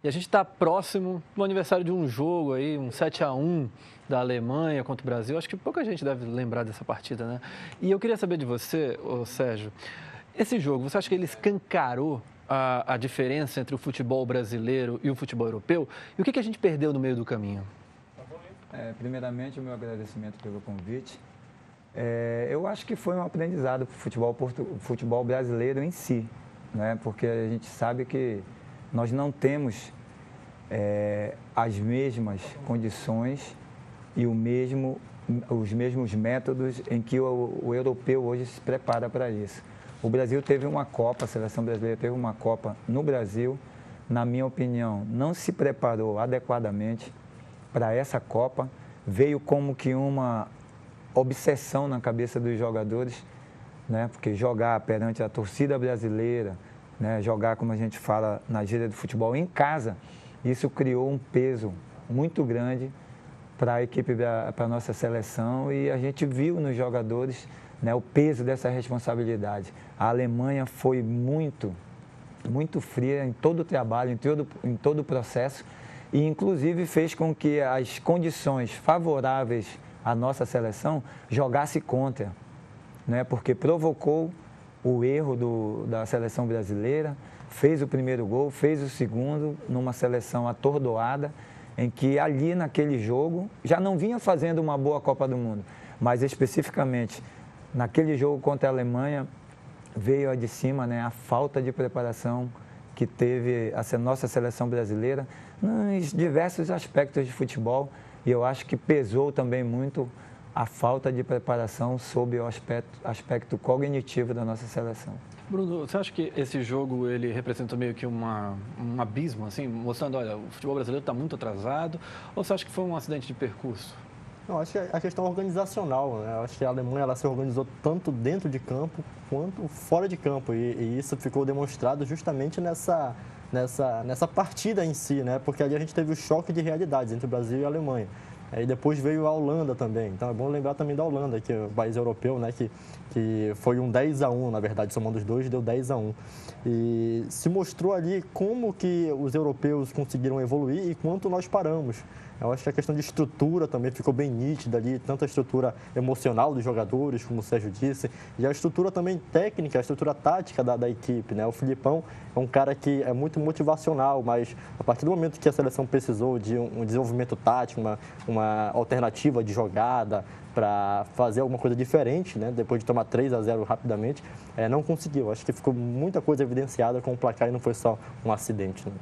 E a gente está próximo do aniversário de um jogo aí, um 7-1 da Alemanha contra o Brasil. Acho que pouca gente deve lembrar dessa partida, né? E eu queria saber de você, Sérgio, esse jogo, você acha que ele escancarou a diferença entre o futebol brasileiro e o futebol europeu? E o que a gente perdeu no meio do caminho? Primeiramente, o meu agradecimento pelo convite. Eu acho que foi um aprendizado para o futebol brasileiro em si, né? Porque a gente sabe que nós não temos as mesmas condições e os mesmos métodos em que o europeu hoje se prepara para isso. O Brasil teve uma Copa, a seleção brasileira teve uma Copa no Brasil, na minha opinião, não se preparou adequadamente para essa Copa, veio como que uma obsessão na cabeça dos jogadores, né? Porque jogar perante a torcida brasileira, né? Jogar, como a gente fala na gíria do futebol, em casa, isso criou um peso muito grande para a equipe, para a nossa seleção, e a gente viu nos jogadores, né, o peso dessa responsabilidade. A Alemanha foi muito fria em todo o trabalho, em todo o processo, e inclusive fez com que as condições favoráveis à nossa seleção jogasse contra, né? Porque provocou o erro da seleção brasileira, fez o primeiro gol, fez o segundo, numa seleção atordoada, em que ali naquele jogo já não vinha fazendo uma boa Copa do Mundo, mas especificamente naquele jogo contra a Alemanha veio de cima, né, a falta de preparação que teve a nossa seleção brasileira nos diversos aspectos de futebol, e eu acho que pesou também muito a falta de preparação sob o aspecto cognitivo da nossa seleção. Bruno, você acha que esse jogo ele representa meio que um abismo, assim, mostrando, olha, o futebol brasileiro está muito atrasado, ou você acha que foi um acidente de percurso? Não, acho que a questão organizacional, né? Eu acho que a Alemanha ela se organizou tanto dentro de campo quanto fora de campo, e isso ficou demonstrado justamente nessa partida em si, né? Porque ali a gente teve o choque de realidades entre o Brasil e a Alemanha. Aí depois veio a Holanda também, então é bom lembrar também da Holanda, que é o país europeu, né, que foi um 10-1, na verdade, somando os dois, deu 10-1. E se mostrou ali como que os europeus conseguiram evoluir e quanto nós paramos. Eu acho que a questão de estrutura também ficou bem nítida ali, tanto a estrutura emocional dos jogadores, como o Sérgio disse, e a estrutura também técnica, a estrutura tática da equipe, né? O Filipão é um cara que é muito motivacional, mas a partir do momento que a seleção precisou de um desenvolvimento tático, uma alternativa de jogada para fazer alguma coisa diferente, né? Depois de tomar 3-0 rapidamente, não conseguiu. Acho que ficou muita coisa evidenciada com o placar e não foi só um acidente, né?